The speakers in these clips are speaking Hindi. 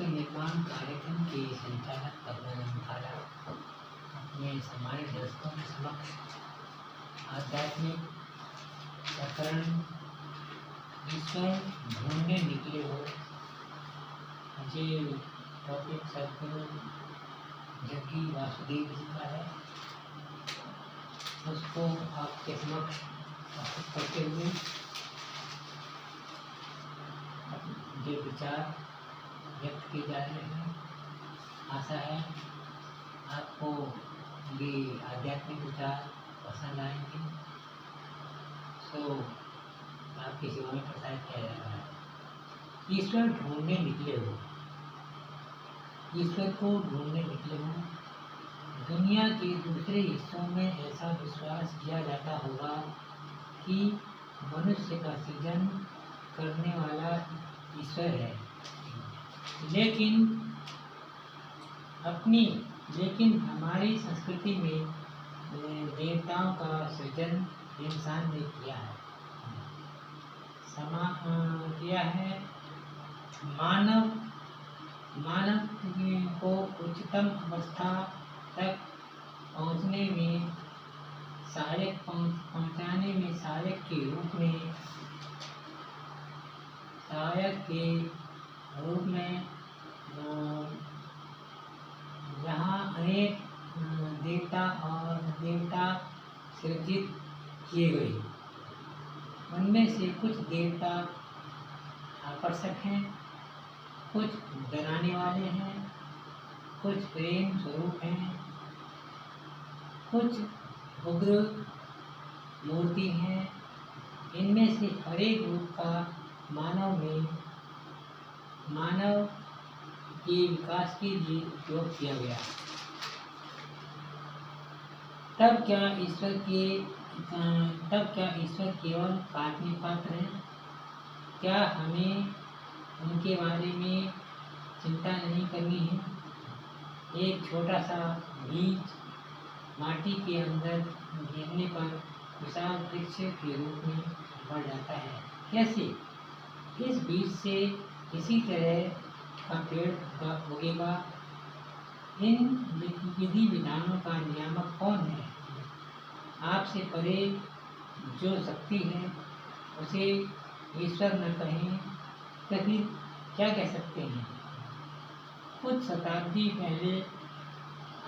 निर्माण कार्यक्रम के संचालक पद्मनाभ धारा अपने समाज दर्शकों के समक्ष आध्यात्मिक प्रकरण ईश्वर ढूंढने निकले हो ये टॉपिक सदगुरु जग्गी वासुदेव जी का है, उसको आपके समक्ष प्रस्तुत करते हुए ये विचार व्यक्त किए जा रहे हैं। आशा है आपको ये आध्यात्मिक विचार पसंद आएंगे। आपकी सेवा में प्रसारित किया जा रहा है। ईश्वर ढूंढने निकले हो, ईश्वर को ढूंढने निकले हो। दुनिया के दूसरे हिस्सों में ऐसा विश्वास किया जाता होगा कि मनुष्य का सृजन करने वाला ईश्वर है, लेकिन हमारी संस्कृति में देवताओं का सृजन इंसान ने किया है। मानव को उच्चतम अवस्था तक पहुँचाने में सहायक के रूप में जहाँ अनेक देवता सृजित किए गए, उनमें से कुछ देवता आकर्षक हैं, कुछ डराने वाले हैं, कुछ प्रेम स्वरूप हैं, कुछ उग्र मूर्ति हैं। इनमें से हर एक रूप का मानव के विकास के लिए उपयोग किया गया। तब क्या ईश्वर केवल काल्पनिक पात्र है? क्या हमें उनके बारे में चिंता नहीं करनी है? एक छोटा सा बीज माटी के अंदर गिरने पर विशाल वृक्ष के रूप में बढ़ जाता है। कैसे इस बीज से किसी तरह का पेड़ उगेगा? इन विधि विधानों का नियामक कौन है? आपसे परे जो शक्ति है उसे ईश्वर न कहें तो फिर क्या कह सकते हैं? कुछ शताब्दी पहले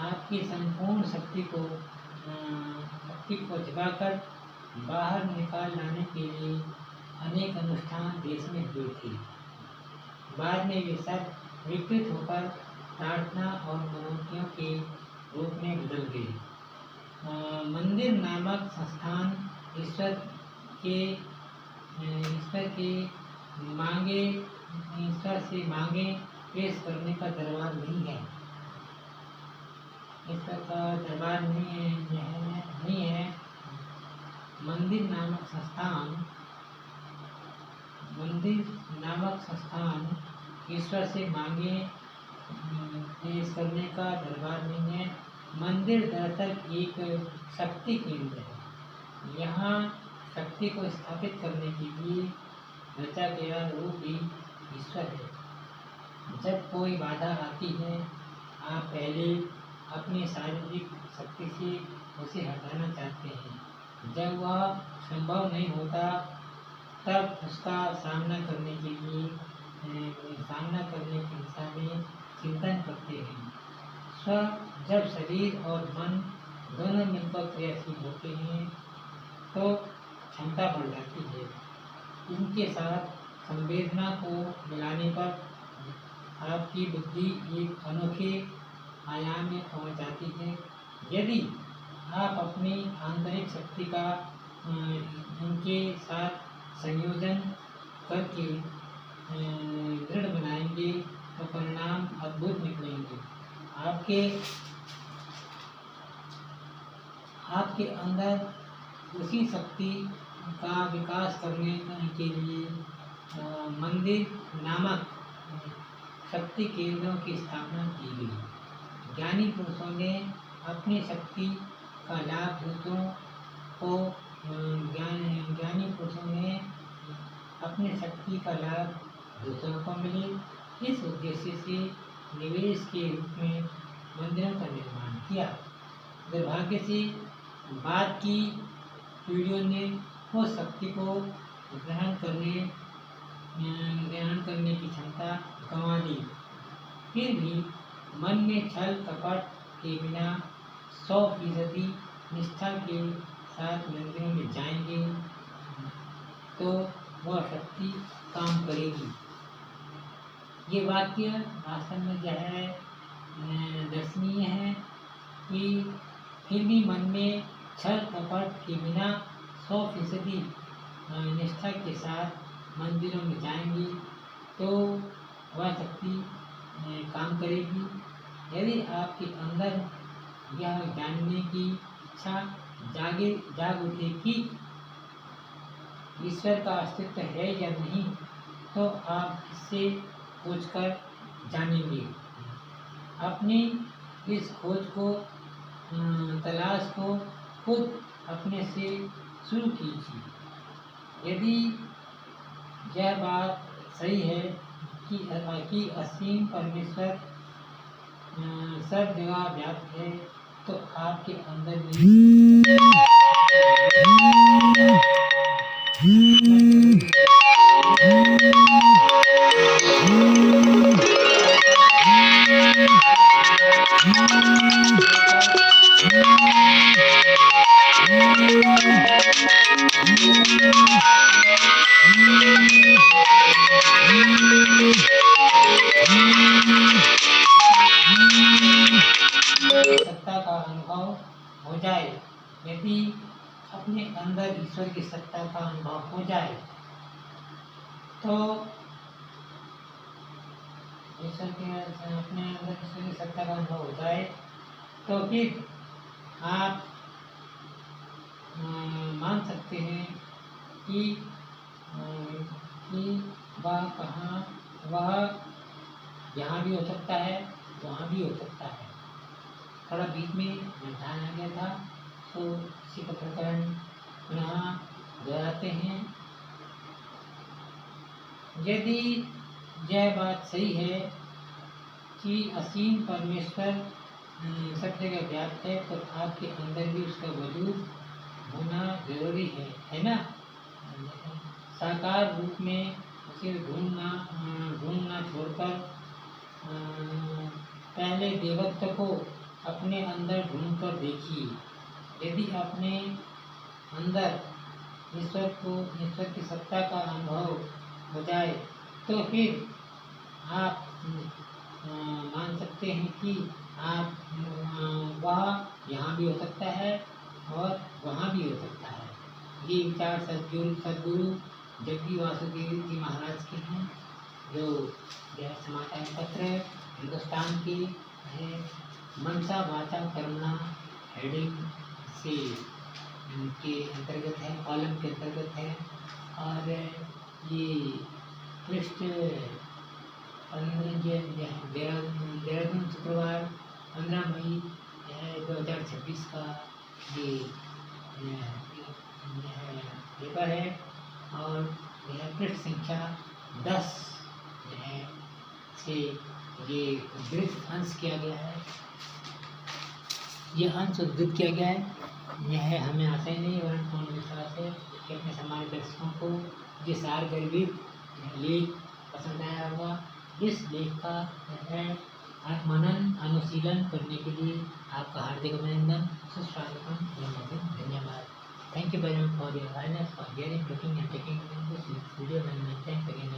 आपकी संपूर्ण शक्ति को जगाकर बाहर निकाल लाने के लिए अनेक अनुष्ठान देश में हुए थे। बाद में वे सब विकृत होकर प्रार्थना और मनोतियों के रूप में बदल गए। मंदिर नामक संस्थान ईश्वर से मांगे पेश करने का दरबार नहीं है। ईश्वर का दरबार नहीं है। मंदिर नामक संस्थान ईश्वर से मांगे पेश करने का दरबार नहीं है। मंदिर दरअसल एक शक्ति केंद्र है। यहाँ शक्ति को स्थापित करने के लिए रचा गया रूप ही ईश्वर है। जब कोई बाधा आती है, आप पहले अपनी शारीरिक शक्ति से उसे हटाना चाहते हैं। जब वह संभव नहीं होता, तब उसका सामना करने की दिशा में चिंतन करते हैं। जब शरीर और मन दोनों मिलकर क्रियाशील होते हैं तो क्षमता बढ़ जाती है। इनके साथ संवेदना को मिलाने पर आपकी बुद्धि एक अनोखे आयाम में पहुंच जाती है। यदि आप अपनी आंतरिक शक्ति का इनके साथ संयोजन करके दृढ़ बनाएंगे तो परिणाम अद्भुत निकलेंगे। आपके अंदर उसी शक्ति का विकास करने के लिए मंदिर नामक शक्ति केंद्रों की स्थापना की गई। ज्ञानी पुरुषों ने अपनी शक्ति का लाभ दूसरों को मिले इस उद्देश्य से निवेश के रूप में मंदिरों का निर्माण किया। दुर्भाग्य से बाद की पीढ़ियों ने उस शक्ति को ग्रहण करने की क्षमता गंवा दी। फिर भी मन में छल कपट के बिना 100% निष्ठा के साथ मंदिरों में जाएंगे तो वह शक्ति काम करेगी। ये वाक्य वास्तव में जो है दर्शनीय है कि फिर भी मन में छल कपट के बिना 100% निष्ठा के साथ मंदिरों में जाएंगे तो वह शक्ति काम करेगी। यदि आपके अंदर यह जानने की इच्छा जाग उठे कि ईश्वर का अस्तित्व है या नहीं, तो आप इससे खोजकर जानेंगे। अपनी इस खोज को तलाश को खुद अपने से शुरू कीजिए। यदि यह बात सही है कि असीम परमेश्वर सब जगह व्याप्त है, तो आपके अंदर भी सत्ता का अनुभव हो जाए। यदि अपने अंदर ईश्वर की सत्ता का अनुभव हो जाए तो अपने अंदर ईश्वर की सत्ता का अनुभव हो जाए तो फिर आप मान सकते हैं कि वह यहाँ भी हो सकता है, वहाँ भी हो सकता है। थोड़ा बीच में ध्यान आ गया था, तो इसी का प्रकरण पुनः दोहराते हैं। यदि यह बात सही है कि असीम परमेश्वर सब जगह व्याप्त है, तो आपके अंदर भी उसका वजूद होना जरूरी है ना। साकार रूप में उसे ढूंढना छोड़कर पहले देवत्व को अपने अंदर ढूंढकर देखिए। यदि अपने अंदर ईश्वर की सत्ता का अनुभव हो जाए तो फिर आप मान सकते हैं कि आप वह यहाँ भी हो सकता है और वहाँ भी हो सकता है। ये विचार सदगुरु जग्गी वासुदेव जी महाराज के हैं, जो समाचार पत्र हिंदुस्तान के है, मनसा वाचा कर्मणा हेडिंग से के अंतर्गत है, कॉलम के अंतर्गत है। और ये पृष्ठ 15 देहरादून शुक्रवार 15 मई 2026 का ये पेपर है और यह पृष्ठ संख्या 10 से ये उद्धृत अंश किया गया है। यह अंश उद्धृत किया गया है। यह हमें आशा ही नहीं वरन पूर्ण विश्वास है कि अपने समाज दर्शकों को ये सार गर्भित लेख पसंद आया होगा। इस लेख का मनन अनुशीलन करने के लिए आपका हार्दिक अभिनंदन, सुस्वागतम, धन्यवाद। Thank you very much for your kindness, for hearing, looking and taking this video. And thanks again.